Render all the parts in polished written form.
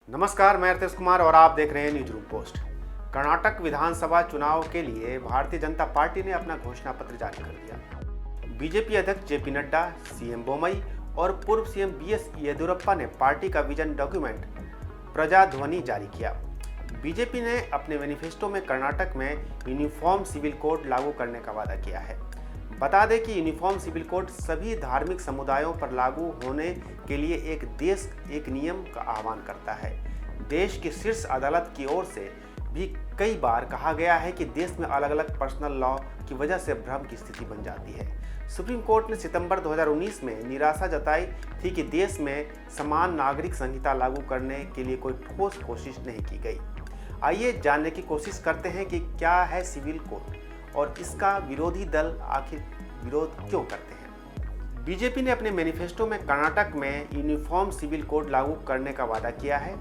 नमस्कार, मैं रितेश कुमार और आप देख रहे हैं न्यूज रूम पोस्ट। कर्नाटक विधानसभा चुनाव के लिए भारतीय जनता पार्टी ने अपना घोषणा पत्र जारी कर दिया। बीजेपी अध्यक्ष जेपी नड्डा, सीएम बोम्मई और पूर्व सीएम बीएस येदियुरप्पा ने पार्टी का विजन डॉक्यूमेंट प्रजाध्वनि जारी किया। बीजेपी ने अपने मैनिफेस्टो में कर्नाटक में यूनिफॉर्म सिविल कोड लागू करने का वादा किया है। बता दें कि यूनिफॉर्म सिविल कोड सभी धार्मिक समुदायों पर लागू होने के लिए एक देश एक नियम का आह्वान करता है। देश की शीर्ष अदालत की ओर से भी कई बार कहा गया है कि देश में अलग अलग पर्सनल लॉ की वजह से भ्रम की स्थिति बन जाती है। सुप्रीम कोर्ट ने सितंबर 2019 में निराशा जताई थी कि देश में समान नागरिक संहिता लागू करने के लिए कोई ठोस कोशिश नहीं की गई। आइए जानने की कोशिश करते हैं कि क्या है सिविल कोड और इसका विरोधी दल आखिर विरोध क्यों करते हैं। बीजेपी ने अपने मैनिफेस्टो में कर्नाटक में यूनिफॉर्म सिविल कोड लागू करने का वादा किया है।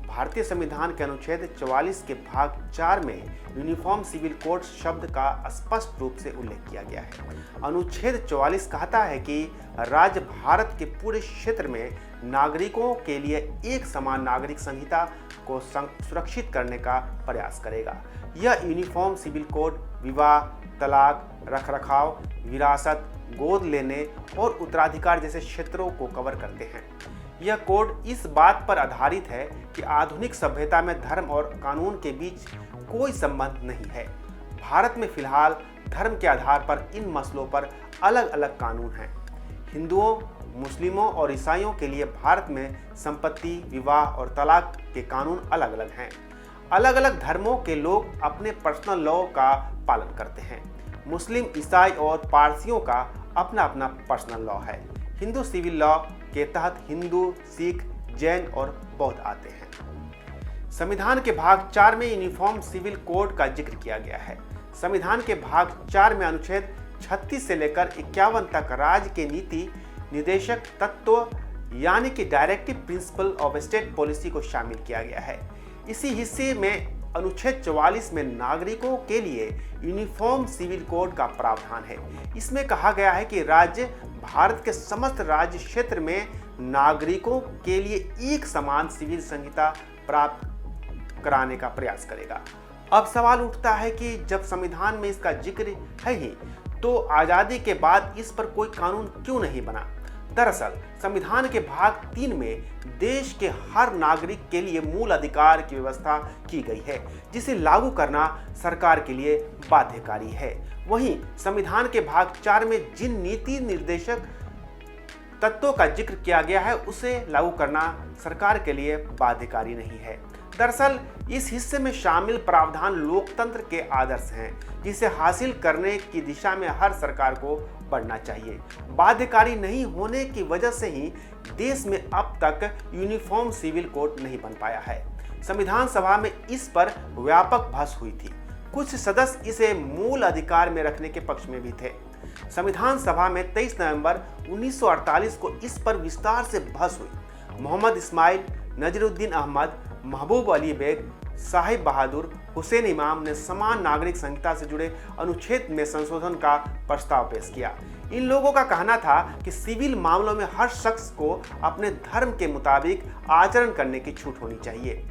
भारतीय संविधान के अनुच्छेद 44 के भाग 4 में यूनिफॉर्म सिविल कोड शब्द का स्पष्ट रूप से उल्लेख किया गया है। अनुच्छेद 44 कहता है कि राज्य भारत के पूरे क्षेत्र में नागरिकों के लिए एक समान नागरिक संहिता को सुरक्षित करने का प्रयास करेगा। यह यूनिफॉर्म सिविल कोड विवाह, तलाक, रखरखाव, विरासत, गोद लेने और उत्तराधिकार जैसे क्षेत्रों को कवर करते हैं। यह कोड इस बात पर आधारित है कि आधुनिक सभ्यता में धर्म और कानून के बीच कोई संबंध नहीं है। भारत में फिलहाल धर्म के आधार पर इन मसलों पर अलग अलग कानून हैं। हिंदुओं, मुस्लिमों और ईसाइयों के लिए भारत में संपत्ति, विवाह और तलाक के कानून अलग अलग हैं। अलग अलग धर्मों के लोग अपने पर्सनल लॉ का पालन करते हैं। मुस्लिम, ईसाई और पारसियों का अपना अपना पर्सनल लॉ है। हिंदू सिविल लॉ के तहत हिंदू, सिख, जैन और बौद्ध आते हैं। संविधान के भाग 4 में यूनिफॉर्म सिविल कोड का जिक्र किया गया है। संविधान के भाग 4 में अनुच्छेद 36 से लेकर 51 तक राज्य के नीति निर्देशक तत्व यानी कि directive principle of state policy को शामिल किया गया है। इसी हिस्से में अनुच्छेद 44 में नागरिकों के लिए यूनिफॉर्म सिविल कोड का प्रावधान है। इसमें कहा गया है कि राज्य भारत के समस्त राज्य क्षेत्र में नागरिकों के लिए एक समान सिविल संहिता प्राप्त कराने का प्रयास करेगा। अब सवाल उठता है कि जब संविधान में इसका जिक्र है ही तो आज़ादी के बाद इस पर कोई कानून क्यों नहीं बना। दरअसल संविधान के भाग 3 में देश के हर नागरिक के लिए मूल अधिकार की व्यवस्था की गई है, जिसे लागू करना सरकार के लिए बाध्यकारी है। वहीं संविधान के भाग 4 में जिन नीति निर्देशक तत्वों का जिक्र किया गया है उसे लागू करना सरकार के लिए बाध्यकारी नहीं है। दरअसल इस हिस्से में शामिल प्रावधान लोकतंत्र के आदर्श हैं, जिसे हासिल करने की दिशा में हर सरकार को बढ़ना चाहिए। बाध्यकारी नहीं होने की वजह से ही देश में अब तक यूनिफॉर्म सिविल कोड नहीं बन पाया है। संविधान सभा में इस पर व्यापक बहस हुई थी। कुछ सदस्य इसे मूल अधिकार में रखने के पक्ष में भी थे। संविधान सभा में 23 नवंबर 1948 को इस पर विस्तार से बहस हुई। मोहम्मद इस्माइल, नजरुद्दीन अहमद, महबूब अली बेग, साहिब बहादुर, हुसैन इमाम ने समान नागरिक संहिता से जुड़े अनुच्छेद में संशोधन का प्रस्ताव पेश किया। इन लोगों का कहना था कि सिविल मामलों में हर शख्स को अपने धर्म के मुताबिक आचरण करने की छूट होनी चाहिए।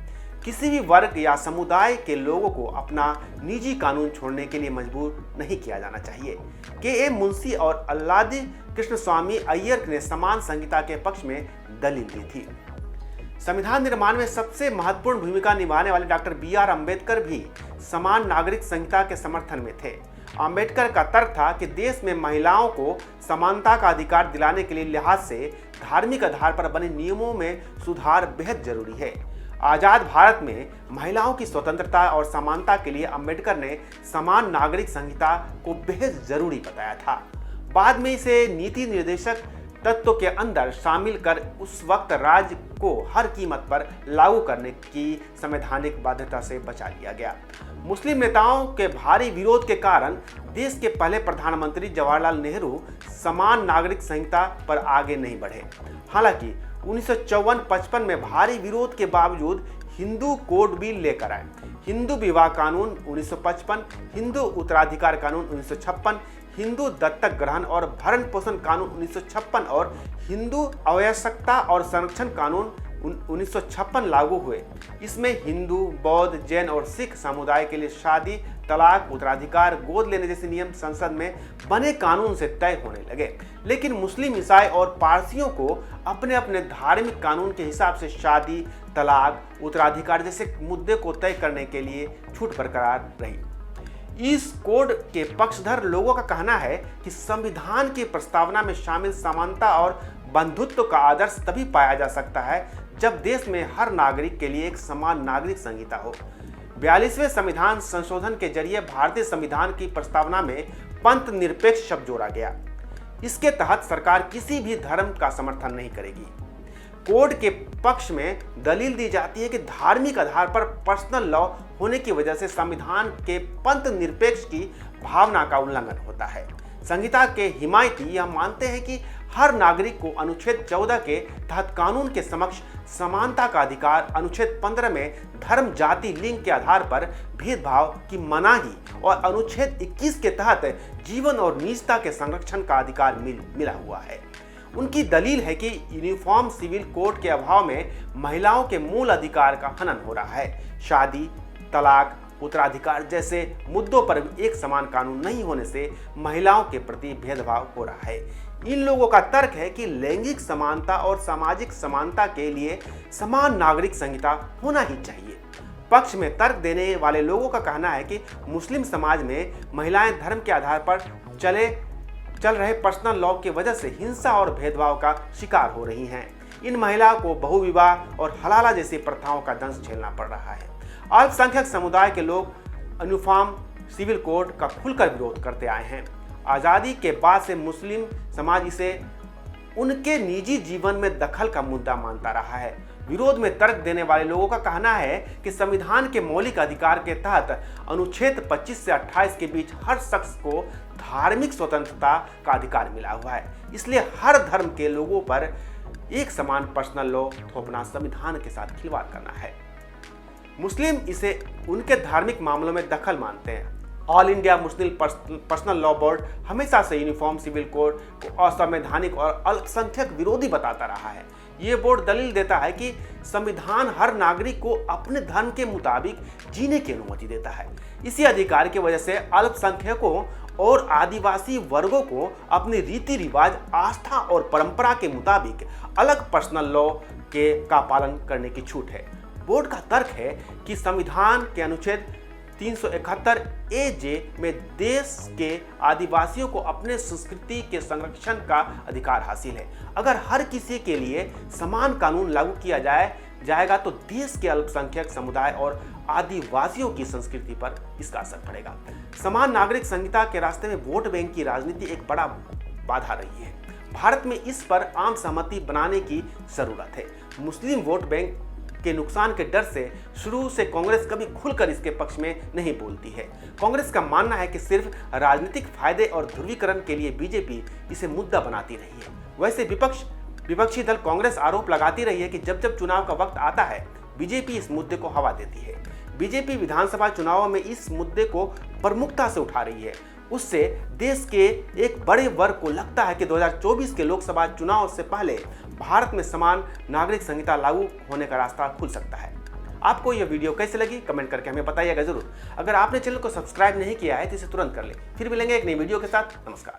किसी भी वर्ग या समुदाय के लोगों को अपना निजी कानून छोड़ने के लिए मजबूर नहीं किया जाना चाहिए। के मुंशी और अल्लादी कृष्णस्वामी अय्यर ने समान संहिता के पक्ष में दलील दी थी। संविधान निर्माण में सबसे महत्वपूर्ण भूमिका निभाने वाले डॉक्टर बी.आर. अम्बेडकर भी समान नागरिक संहिता के समर्थन में थे। अम्बेडकर का तर्क था कि देश में महिलाओं को समानता का अधिकार दिलाने के लिए लिहाज से धार्मिक आधार पर बने नियमों में सुधार बेहद जरूरी है। आजाद भारत में महिलाओं की स्वतंत्रता और समानता के लिए अम्बेडकर ने समान नागरिक संहिता को बेहद जरूरी बताया था। बाद में इसे नीति निर्देशक तत्व के अंदर शामिल कर उस वक्त राज्य को हर कीमत पर लागू करने की संवैधानिक बाध्यता से बचा लिया गया। मुस्लिम नेताओं के भारी विरोध के कारण देश के पहले प्रधानमंत्री जवाहरलाल नेहरू समान नागरिक संहिता पर आगे नहीं बढ़े। हालांकि 1954-55 में भारी विरोध के बावजूद हिंदू कोड बिल लेकर आए। हिंदू विवाह कानून 1955, हिंदू उत्तराधिकार कानून 1956, हिंदू दत्तक ग्रहण और भरण पोषण कानून 1956 और हिंदू आवश्यकता और संरक्षण कानून 1956 लागू हुए। इसमें हिंदू, बौद्ध, जैन और सिख समुदाय के लिए शादी, तलाक, उत्तराधिकार, गोद लेने जैसे नियम संसद में बने कानून से तय होने लगे। लेकिन मुस्लिम, ईसाई और पारसियों को अपने अपने धार्मिक कानून के हिसाब से शादी, तलाक, उत्तराधिकार जैसे मुद्दे को तय करने के लिए छूट बरकरार रही। इस कोड के पक्षधर लोगों का कहना है कि संविधान की प्रस्तावना में शामिल समानता और बंधुत्व का आदर्श तभी पाया जा सकता है जब देश में हर नागरिक के लिए एक समान नागरिक संहिता हो। 42वें संविधान संशोधन के जरिए भारतीय संविधान की प्रस्तावना में पंथ निरपेक्ष शब्द जोड़ा गया। इसके तहत सरकार किसी भी धर्म का समर्थन नहीं करेगी। कोड के पक्ष में दलील दी जाती है कि धार्मिक आधार पर पर्सनल लॉ होने की वजह से संविधान के पंथ निरपेक्ष की भावना का उल्लंघन होता है। संहिता के हिमायती यह मानते हैं कि हर नागरिक को अनुच्छेद 14 के तहत कानून के समक्ष समानता का अधिकार, अनुच्छेद 15 में धर्म, जाति, लिंग के आधार पर भेदभाव की मनाही और अनुच्छेद 21 के तहत जीवन और निजता के संरक्षण का अधिकार मिला हुआ है। उनकी दलील है कि यूनिफॉर्म सिविल कोड के अभाव में महिलाओं के मूल अधिकार का हनन हो रहा है। शादी, तलाक, उत्तराधिकार जैसे मुद्दों पर एक समान कानून नहीं होने से महिलाओं के प्रति भेदभाव हो रहा है। इन लोगों का तर्क है कि लैंगिक समानता और सामाजिक समानता के लिए समान नागरिक संहिता होना ही चाहिए। पक्ष में तर्क देने वाले लोगों का कहना है कि मुस्लिम समाज में महिलाएं धर्म के आधार पर चल रहे पर्सनल लॉ की वजह से हिंसा और भेदभाव का शिकार हो रही हैं। इन महिलाओं को बहुविवाह और हलाला जैसी प्रथाओं का दंश झेलना पड़ रहा है। अल्पसंख्यक समुदाय के लोग यूनिफॉर्म सिविल कोड का खुलकर विरोध करते आए हैं। आज़ादी के बाद से मुस्लिम समाज इसे उनके निजी जीवन में दखल का मुद्दा मानता रहा है। विरोध में तर्क देने वाले लोगों का कहना है कि संविधान के मौलिक अधिकार के तहत अनुच्छेद 25 से 28 के बीच हर शख्स को धार्मिक स्वतंत्रता का अधिकार मिला हुआ है। इसलिए हर धर्म के लोगों पर एक समान पर्सनल लॉ थोपना संविधान के साथ खिलवाड़ करना है। मुस्लिम इसे उनके धार्मिक मामलों में दखल मानते हैं। All India Muslim personal law board हमेशा से यूनिफॉर्म सिविल कोड को असंवैधानिक और अल्पसंख्यक विरोधी बताता रहा है। ये बोर्ड दलील देता है कि संविधान हर नागरिक को अपने धर्म के मुताबिक जीने की अनुमति देता है। इसी अधिकार की वजह से अल्पसंख्यकों और आदिवासी वर्गों को अपनी रीति रिवाज, आस्था और परंपरा के मुताबिक अलग पर्सनल लॉ का पालन करने की छूट है। बोर्ड का तर्क है कि संविधान के अनुच्छेद 371 ए में देश के आदिवासियों को अपने संस्कृति के संरक्षण का अधिकार हासिल है। अगर हर किसी के लिए समान कानून लागू किया जाएगा तो देश के अल्पसंख्यक समुदाय और आदिवासियों की संस्कृति पर इसका असर पड़ेगा। समान नागरिक संहिता के रास्ते में वोट बैंक की राजनीति एक बड़ा बाधा रही है। भारत में इस पर आम सहमति बनाने की जरूरत है। मुस्लिम वोट बैंक के नुकसान के डर से शुरू से कांग्रेस कभी खुलकर इसके पक्ष में नहीं बोलती है। कांग्रेस का मानना है कि सिर्फ राजनीतिक फायदे और ध्रुवीकरण के लिए बीजेपी इसे मुद्दा बनाती रही है। वैसे विपक्षी दल कांग्रेस आरोप लगाती रही है कि जब जब चुनाव का वक्त आता है बीजेपी इस मुद्दे को हवा देती है। बीजेपी विधानसभा चुनावों में इस मुद्दे को प्रमुखता से उठा रही है। उससे देश के एक बड़े वर्ग को लगता है कि 2024 के लोकसभा चुनाव से पहले भारत में समान नागरिक संहिता लागू होने का रास्ता खुल सकता है। आपको यह वीडियो कैसे लगी कमेंट करके हमें बताइएगा जरूर। अगर आपने चैनल को सब्सक्राइब नहीं किया है तो इसे तुरंत कर ले। फिर मिलेंगे एक नई वीडियो के साथ। नमस्कार।